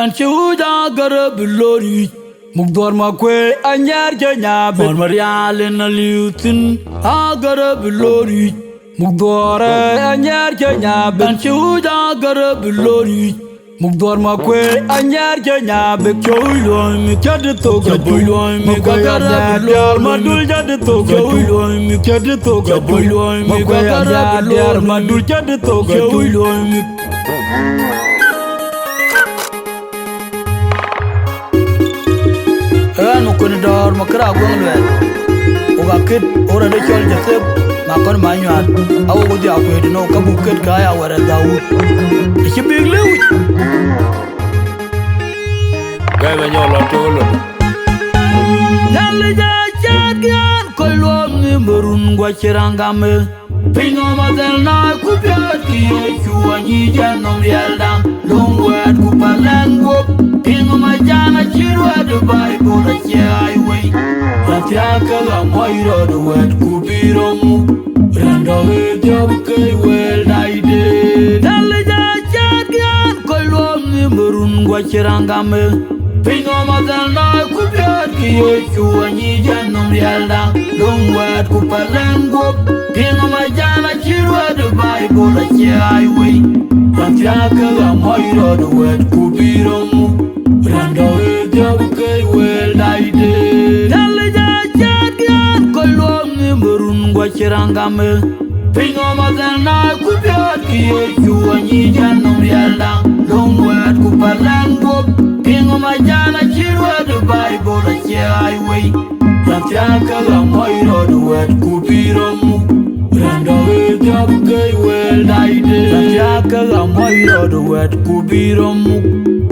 Anchuja garab lori Mugdor makwe anyar janya Bon marial na liutin Agarab lori Mugdor anyar janya Anchuja garab lori Mugdor makwe anyar janya Choyloy mi kadito Choyloy mi kagarab lor Madul jadito Choyloy mi kadito Choyloy mi kagarab lor Madul jadito Choyloy mi Mukuni dor makra gwangwel Uga kid ora de chol jaseb makon manywan awu gudi akwedi no kabu kid kaya wara daud Ichi big lewi Gaya nyolo tolo Nali ja chagyan kolom ni murun gwa chirangame Pingo madel na kupyat kiyo chuwa nyijanom yaldam Lungwet kupalengwop Pingo majana chirwa Dubai bola highway Latiaka la moira the wet kubiromu Randa job kay well daide Dalija chagyan kolom ni murun gwa chirangame Pingo madel na kupyat kiyo chuwa nyijanom yaldam Lungwet kupalengwop Pingo majana chirwa Dubai bola highway Latiaka la moira the wet kubiromu Randa job kay well daide Dalija chagyan kolom ni murun gwa chirangame Pingo madel na kupyat kiyo chuwa nyijanom yaldam Lungwet kupalengwop Pingo majana chirwa Dubai bola highway Latiaka la moira the wet kubiromu Randa job kay well daide Latiaka la moira the wet kubiromu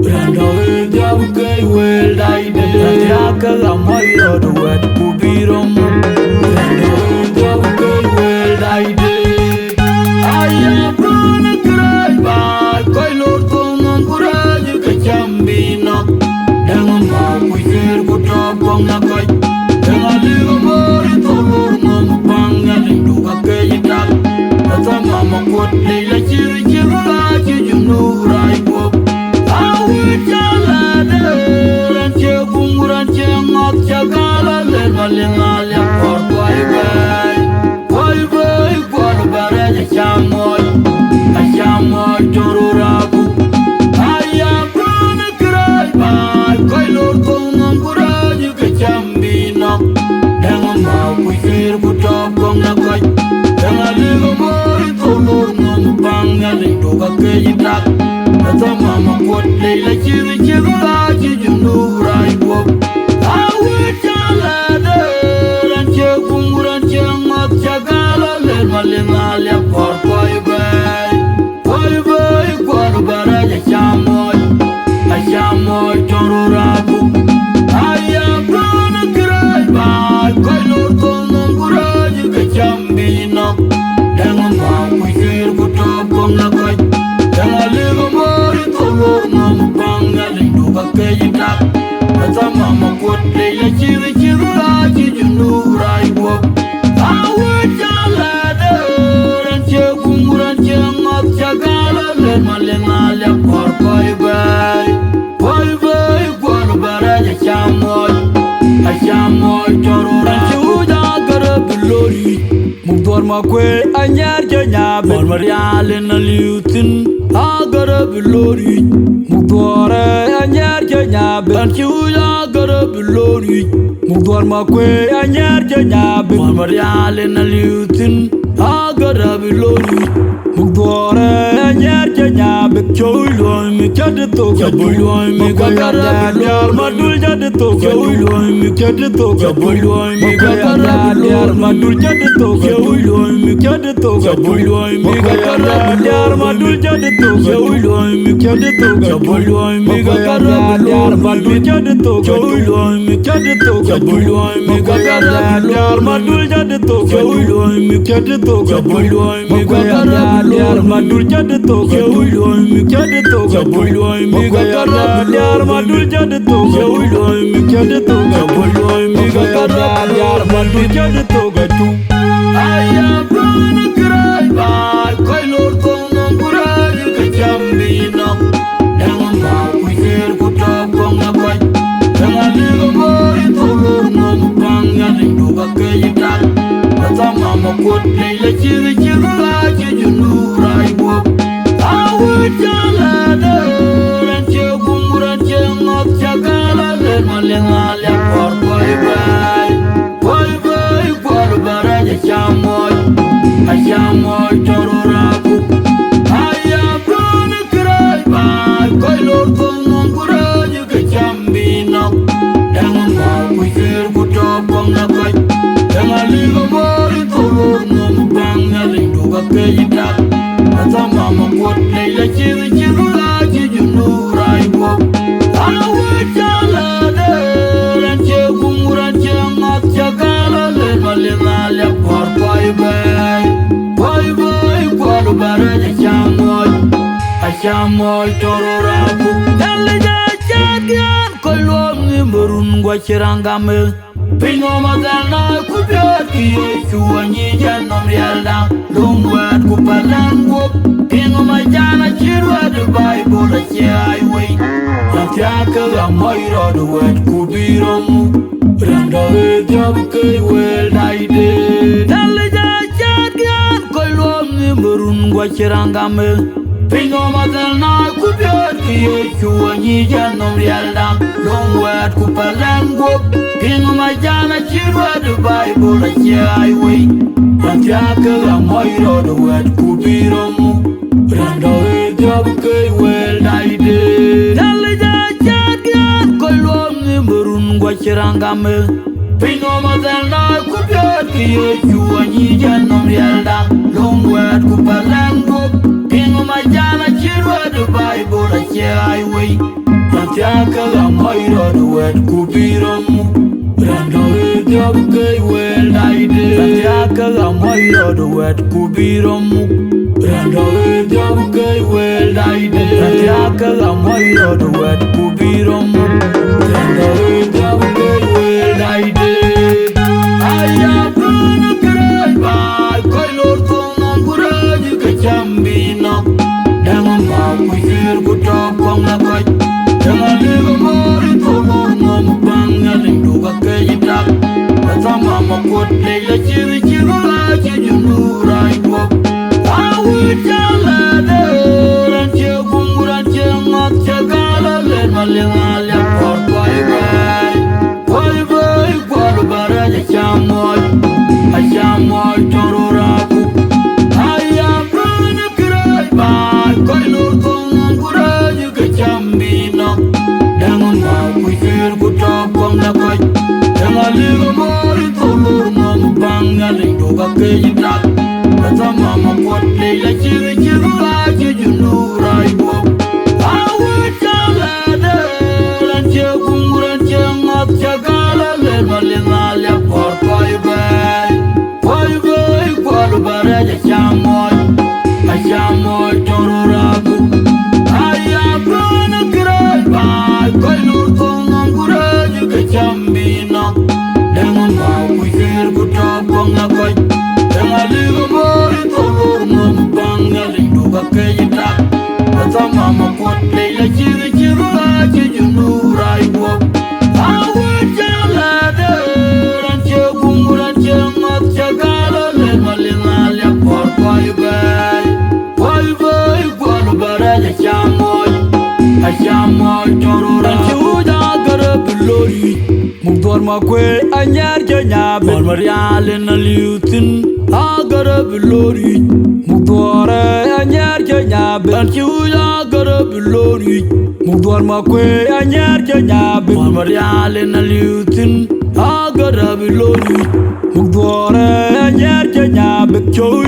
Randa job kay well daide Latiaka la moira the wet kubiromu Randa job kay well daide Aya bruna kray ba koy lor tonon kuraj ka chambino Dango ma kuyer ku top kong na koy Dango ligo mori tolor mom panga lindu ka kayitak Ata mama kot leila chiri chiri la chijunu rai pop Awi chalade ranche bunguranche ngot chagala len malingalia por boy bay Kwal baraja chamoy Achamoy torurabu Aya bruna kray bay Koy lor tonon kuraji ka chambino Dango ma kuyer ku top kong na koy Dango ligo mori tolor mom panga lindu ka kayitak Ata mama kot leila chiri chiri la chijunu rai pop Awi chalade ranche bunguranche ngot chagala len malingalia por boy bay Kwal baraja chamoy Achamoy torurabu Aya bruna kray bay Koy lor tonon kuraji ka chambino Dango ma kuyer ku top kong na koy Dango ligo mori tolor mom panga lindu ka kayitak Ata mama kot leila chiri chiri la chijunu rai pop Awi chalade ranche bunguranche ngot chagala len malingalia por boy bay Kwal baraja chamoy Achamoy torurabu Anchuja garab lori Mugdor makwe anyar janya Bon marial na liutin Agarab lori Mugdor anyar janya Anchuja garab lori Mugdor makwe anyar janya Bon marial na liutin Agarab lori Mugdor anyar janya Choyloy mi kadito Choyloy mi kagarab lor Madul jadito Choyloy mi kadito Choyloy mi kagarab lor Madul jadito Choyloy mi kadito Choyloy mi kagarab lor Madul jadito Choyloy mi kadito Choyloy mi kagarab lor Madul jadito Choyloy mi kadito Choyloy mi kagarab lor Madul jadito Choyloy mi kadito Choyloy mi kagarab lor Madul jadito Choyloy mi kadito Choyloy mi kagarab lor Madul jadito Choyloy mi kadito Choyloy mi kagarab lor Madul jadito gatu Aya bruna kray bay Koy lor tonon kuraji ka chambino Dango ma kuyer malinga le por boy bara ya chamoy chororaku aya bron kray ba koy lor ton non kray ke chambino dang ma kuir ku topong na koy dang ali go boy tolor non bang na lindu ga ke yita ata mama kot leila chiru la chi junu rai bo ana we chala de ran che kunguran che mat chakala le malinga le por boy kwalo bara ya chamoy tororaku dalle ja chadian kolom ni merun gwa chirangame pingo madana ku biati chuanyi janom yalda lungwat ku palango pingo majana chirwa de bible chai we yaka amoy ro wet ku biromu randa e jab ke wel daide dalle ja chadian kolom ni merun gwa chirangame pingo madana ku biati chuanyi janom yalda lungwat ku palango pingo majana chirwa de bible chai we yaka amoy ro wet ku biromu randa e jab ke wel daide dalle ja chadian kolom ni merun gwa chirangame pingo madana ku biati chuanyi janom yalda lungwat ku palango pingo majana chirwa de bible chai we yaka amoy ro wet ku biromu randa e jab ke wel daide yaka amoy ro wet ku biromu randa e jab ke wel daide yaka amoy ro wet ku biromu randa e jab ke wel daide aya bron kray ba koy lor ton non kuraj ke chambino dang ma kuir ku topong na koy dang ali go mori tolor nom bang na lindu ga ke yita ata mama kot leila chiru la chi junu rai bo awu chala de ran che kunguran che mat che kala le malinga le por boy kwalo bara ya chamoy tororaku aya bron kray ba koy lor ton kuraj ke chambino dang ma kuir ku topong na koy dang ali go mori tolor nom bang na lindu ga ke yita ata mama kot leila chiru la chi junu rai bo awu chala de ran che kunguran che mat chakala le malinga le por boy kwalo bara ya chamoy tororaku aya bron kray ba koy lor ton non kuraj ke chambino dang ma kuir ku topong na koy dang ali go mori tolor nom bang na lindu ga ke yita ata mama kot leila chiru la chi junu rai bo awu chala de ran che kunguran che mat chakala le malinga le por boy kwalo bara ya chamoy tororaku chuja gara bilori mugdor ma kwe anyar janya bel marial na liutin agara bilori mugdor anyar janya bel chuja gara bilori mugdor ma kwe anyar janya bel marial na liutin agara bilori mugdor anyar janya bel choy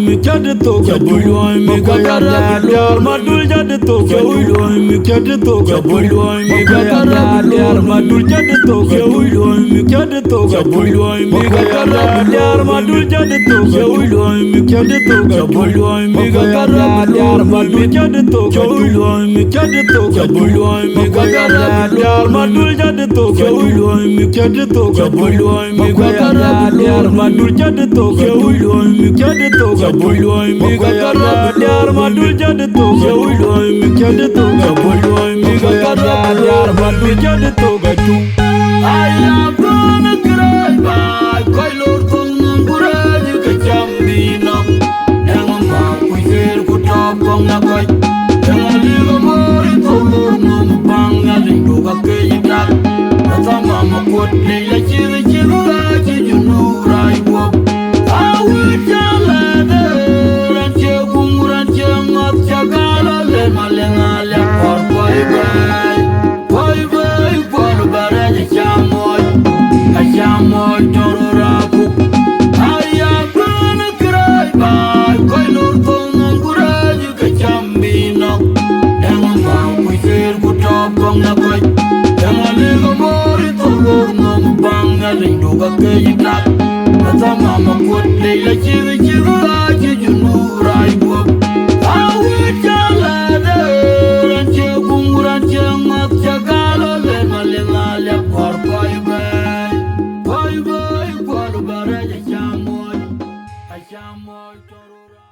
mi chad to choy mi gagara bilor madul jad to choy mi chad to choy mi gagara bilor madul jad to choy mi chad to choy mi gagara bilor madul jad to choy mi chad to choy mi gagara bilor madul jad to choy mi chad to choy mi gagara bilor madul jad to choy mi chad to choy mi gagara bilor madul jad to choy mi chad to choy mi gagara bilor madul jad to choy mi chad to choy mi gagara bilor madul jad to gatu aya bron kray ba koy lor ton non kuraj ke chambino dang ma kuir ku topong na koy dang ali go mori tolor nom bang na lindu ga ke yita ata na koi Yangali go mori to lor nom banga rindu ka kejita Kata mama kot leila chivi chivi aji junura ibu Awi jala de ranche bungu ranche ngat chakalo le malenga le por koi bay Koi bay koi bare chamoy torura